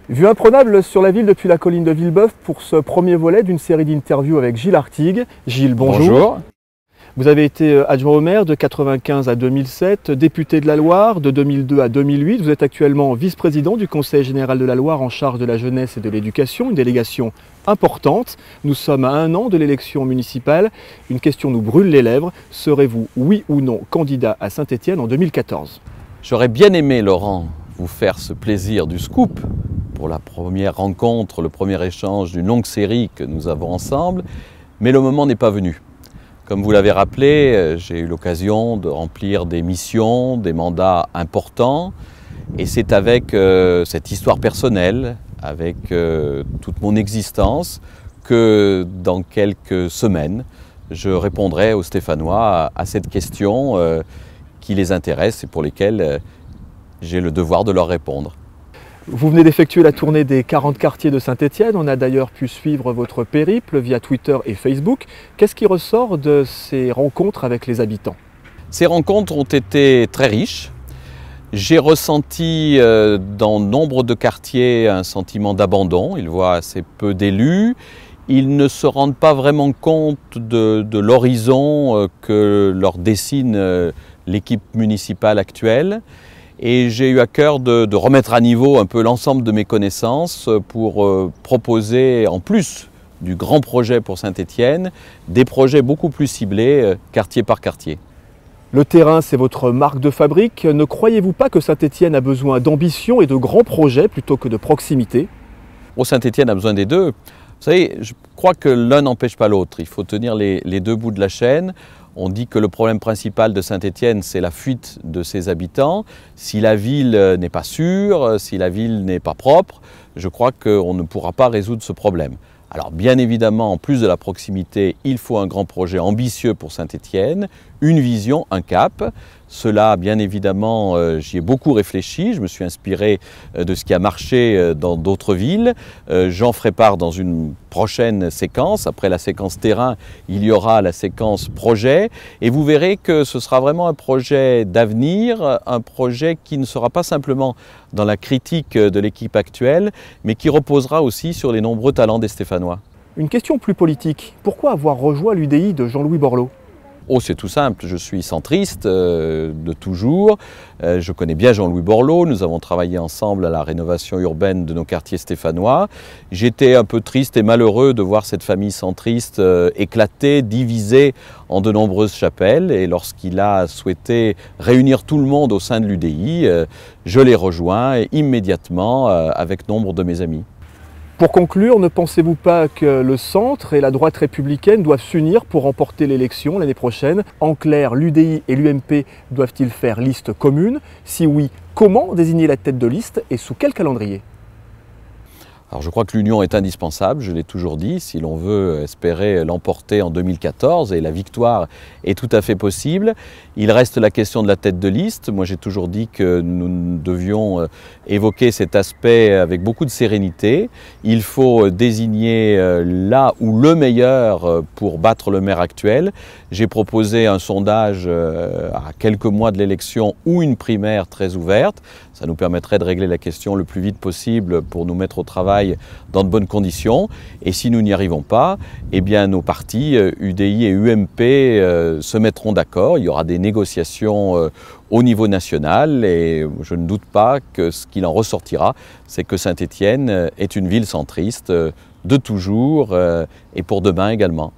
Vue imprenable sur la ville depuis la colline de Villebeuf pour ce premier volet d'une série d'interviews avec Gilles Artigue. Gilles, bonjour. Bonjour. Vous avez été adjoint au maire de 1995 à 2007, député de la Loire de 2002 à 2008. Vous êtes actuellement vice-président du Conseil général de la Loire en charge de la jeunesse et de l'éducation, une délégation importante. Nous sommes à 1 an de l'élection municipale. Une question nous brûle les lèvres. Serez-vous, oui ou non, candidat à Saint-Étienne en 2014 ? J'aurais bien aimé, Laurent, vous faire ce plaisir du scoop pour la première rencontre, le premier échange d'une longue série que nous avons ensemble, mais le moment n'est pas venu. Comme vous l'avez rappelé, j'ai eu l'occasion de remplir des missions, des mandats importants, et c'est avec cette histoire personnelle, avec toute mon existence, que dans quelques semaines, je répondrai aux Stéphanois à cette question qui les intéresse et pour lesquelles j'ai le devoir de leur répondre. Vous venez d'effectuer la tournée des 40 quartiers de Saint-Étienne. On a d'ailleurs pu suivre votre périple via Twitter et Facebook. Qu'est-ce qui ressort de ces rencontres avec les habitants ? Ces rencontres ont été très riches. J'ai ressenti dans nombre de quartiers un sentiment d'abandon. Ils voient assez peu d'élus. Ils ne se rendent pas vraiment compte de l'horizon que leur dessine l'équipe municipale actuelle. Et j'ai eu à cœur de remettre à niveau un peu l'ensemble de mes connaissances pour proposer, en plus du grand projet pour Saint-Étienne, des projets beaucoup plus ciblés, quartier par quartier. Le terrain, c'est votre marque de fabrique. Ne croyez-vous pas que Saint-Étienne a besoin d'ambition et de grands projets plutôt que de proximité ? Saint-Étienne a besoin des deux. Vous savez, je crois que l'un n'empêche pas l'autre. Il faut tenir les deux bouts de la chaîne. On dit que le problème principal de Saint-Étienne, c'est la fuite de ses habitants. Si la ville n'est pas sûre, si la ville n'est pas propre, je crois qu'on ne pourra pas résoudre ce problème. Alors bien évidemment, en plus de la proximité, il faut un grand projet ambitieux pour Saint-Étienne, une vision, un cap. Cela, bien évidemment, j'y ai beaucoup réfléchi. Je me suis inspiré de ce qui a marché dans d'autres villes. J'en ferai part dans une prochaine séquence. Après la séquence terrain, il y aura la séquence projet. Et vous verrez que ce sera vraiment un projet d'avenir, un projet qui ne sera pas simplement dans la critique de l'équipe actuelle, mais qui reposera aussi sur les nombreux talents des Stéphanois. Une question plus politique. Pourquoi avoir rejoint l'UDI de Jean-Louis Borloo ? C'est tout simple, je suis centriste de toujours, je connais bien Jean-Louis Borloo, nous avons travaillé ensemble à la rénovation urbaine de nos quartiers stéphanois. J'étais un peu triste et malheureux de voir cette famille centriste éclatée, divisée en de nombreuses chapelles, et lorsqu'il a souhaité réunir tout le monde au sein de l'UDI, je l'ai rejoint immédiatement avec nombre de mes amis. Pour conclure, ne pensez-vous pas que le centre et la droite républicaine doivent s'unir pour remporter l'élection l'année prochaine ? En clair, l'UDI et l'UMP doivent-ils faire liste commune ? Si oui, comment désigner la tête de liste et sous quel calendrier ? Alors je crois que l'union est indispensable, je l'ai toujours dit, si l'on veut espérer l'emporter en 2014, et la victoire est tout à fait possible. Il reste la question de la tête de liste. Moi j'ai toujours dit que nous devions évoquer cet aspect avec beaucoup de sérénité. Il faut désigner là où le meilleur pour battre le maire actuel. J'ai proposé un sondage à quelques mois de l'élection ou une primaire très ouverte. Ça nous permettrait de régler la question le plus vite possible pour nous mettre au travail dans de bonnes conditions. Et si nous n'y arrivons pas, eh bien nos partis UDI et UMP se mettront d'accord. Il y aura des négociations au niveau national et je ne doute pas que ce qu'il en ressortira, c'est que Saint-Étienne est une ville centriste de toujours et pour demain également.